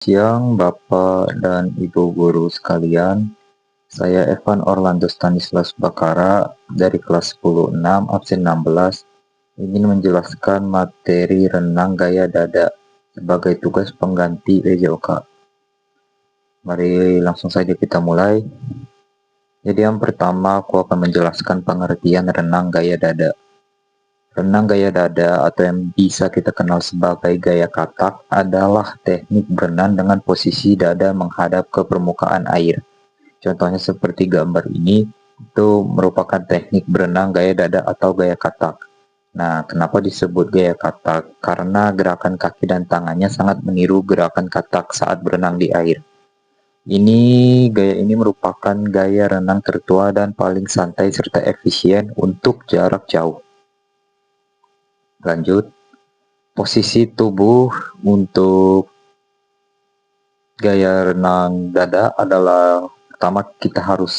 siang, Bapak dan Ibu guru sekalian. Saya Evan Orlando Stanislas Bakara dari kelas 10-6 absen 16 ingin menjelaskan materi renang gaya dada sebagai tugas pengganti PJOK. Mari langsung saja kita mulai. Jadi yang pertama aku akan menjelaskan pengertian renang gaya dada. Renang gaya dada atau yang bisa kita kenal sebagai gaya katak adalah teknik berenang dengan posisi dada menghadap ke permukaan air. Contohnya seperti gambar ini, itu merupakan teknik berenang gaya dada atau gaya katak. Nah, kenapa disebut gaya katak? Karena gerakan kaki dan tangannya sangat meniru gerakan katak saat berenang di air. Gaya ini merupakan gaya renang tertua dan paling santai serta efisien untuk jarak jauh. Lanjut, posisi tubuh untuk gaya renang dada adalah pertama kita harus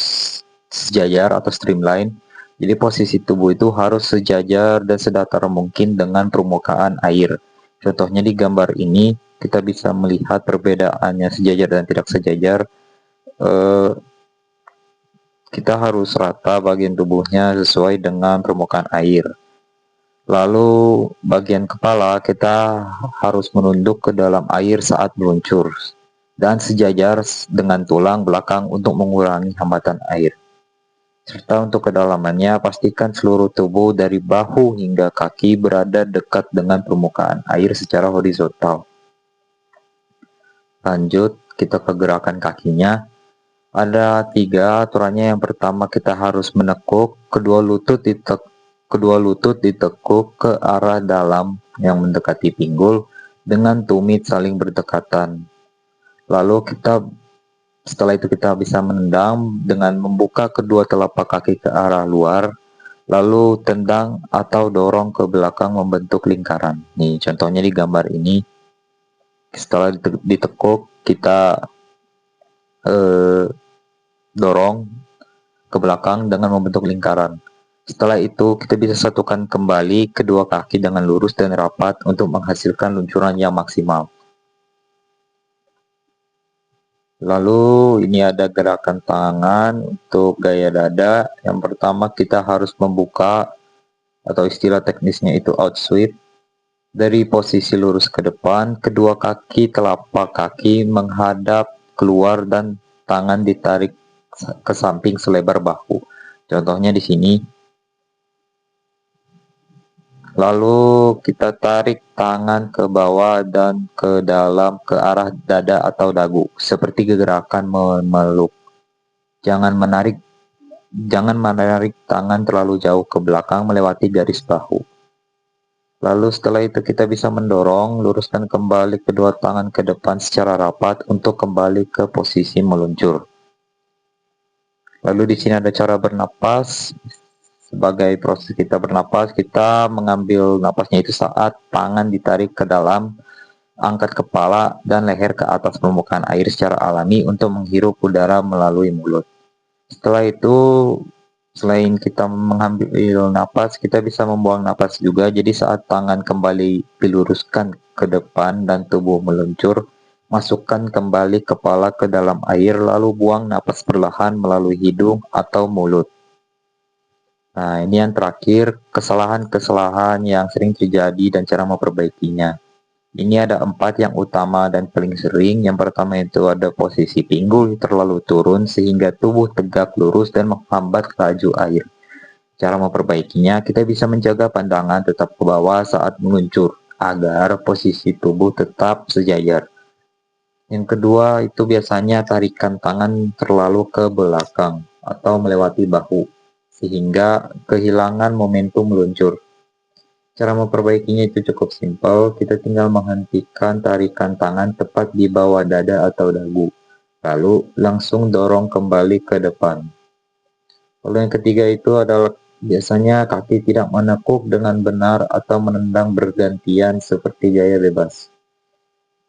sejajar atau streamline. Jadi posisi tubuh itu harus sejajar dan sedatar mungkin dengan permukaan air. Contohnya di gambar ini kita bisa melihat perbedaannya sejajar dan tidak sejajar. Kita harus rata bagian tubuhnya sesuai dengan permukaan air. Lalu bagian kepala kita harus menunduk ke dalam air saat meluncur dan sejajar dengan tulang belakang untuk mengurangi hambatan air. Serta untuk kedalamannya, pastikan seluruh tubuh dari bahu hingga kaki berada dekat dengan permukaan air secara horizontal. Lanjut, kita ke gerakan kakinya. Ada 3 aturannya. Yang pertama kita harus menekuk, kedua lutut ditekuk ke arah dalam yang mendekati pinggul dengan tumit saling berdekatan. Lalu setelah itu kita bisa menendang dengan membuka kedua telapak kaki ke arah luar, lalu tendang atau dorong ke belakang membentuk lingkaran. Nih contohnya di gambar ini. Setelah ditekuk kita dorong ke belakang dengan membentuk lingkaran. Setelah itu kita bisa satukan kembali kedua kaki dengan lurus dan rapat untuk menghasilkan luncuran yang maksimal. Lalu ini ada gerakan tangan untuk gaya dada. Yang pertama kita harus membuka atau istilah teknisnya itu out sweep. Dari posisi lurus ke depan, kedua kaki telapak kaki menghadap keluar dan tangan ditarik ke samping selebar bahu. Contohnya di sini. Lalu kita tarik tangan ke bawah dan ke dalam ke arah dada atau dagu seperti gerakan memeluk. Jangan menarik tangan terlalu jauh ke belakang melewati garis bahu. Lalu setelah itu kita bisa mendorong, luruskan kembali kedua tangan ke depan secara rapat untuk kembali ke posisi meluncur. Lalu di sini ada cara bernapas. Sebagai proses kita bernapas, kita mengambil napasnya itu saat tangan ditarik ke dalam, angkat kepala dan leher ke atas permukaan air secara alami untuk menghirup udara melalui mulut. Setelah itu, selain kita mengambil napas, kita bisa membuang napas juga. Jadi saat tangan kembali diluruskan ke depan dan tubuh meluncur, masukkan kembali kepala ke dalam air lalu buang napas perlahan melalui hidung atau mulut. Nah, ini yang terakhir, kesalahan-kesalahan yang sering terjadi dan cara memperbaikinya. Ini ada 4 yang utama dan paling sering. Yang pertama itu ada posisi pinggul terlalu turun sehingga tubuh tegak lurus dan menghambat laju air. Cara memperbaikinya, kita bisa menjaga pandangan tetap ke bawah saat meluncur agar posisi tubuh tetap sejajar. Yang kedua itu biasanya tarikan tangan terlalu ke belakang atau melewati bahu sehingga kehilangan momentum meluncur. Cara memperbaikinya itu cukup simpel, kita tinggal menghentikan tarikan tangan tepat di bawah dada atau dagu, lalu langsung dorong kembali ke depan. Lalu yang ketiga itu adalah biasanya kaki tidak menekuk dengan benar atau menendang bergantian seperti gaya bebas.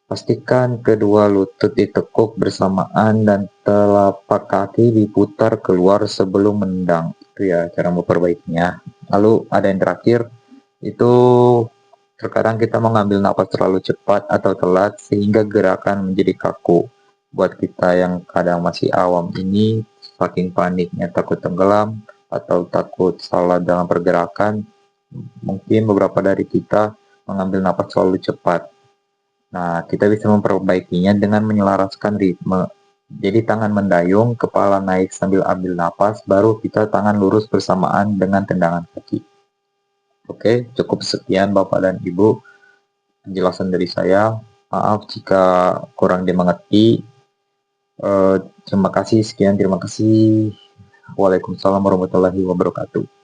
Pastikan kedua lutut ditekuk bersamaan dan telapak kaki diputar keluar sebelum menendang. Itu ya cara memperbaikinya. Lalu ada yang terakhir, itu Terkadang kita mengambil napas terlalu cepat atau telat sehingga gerakan menjadi kaku. Buat kita yang kadang masih awam ini, saking paniknya takut tenggelam atau takut salah dalam pergerakan, mungkin beberapa dari kita mengambil napas terlalu cepat. Nah, kita bisa memperbaikinya dengan menyelaraskan ritme. Jadi tangan mendayung, kepala naik sambil ambil napas, baru kita tangan lurus bersamaan dengan tendangan kaki. Oke, cukup sekian Bapak dan Ibu penjelasan dari saya. Maaf jika kurang dimengerti. Terima kasih, sekian, terima kasih. Waalaikumsalam warahmatullahi wabarakatuh.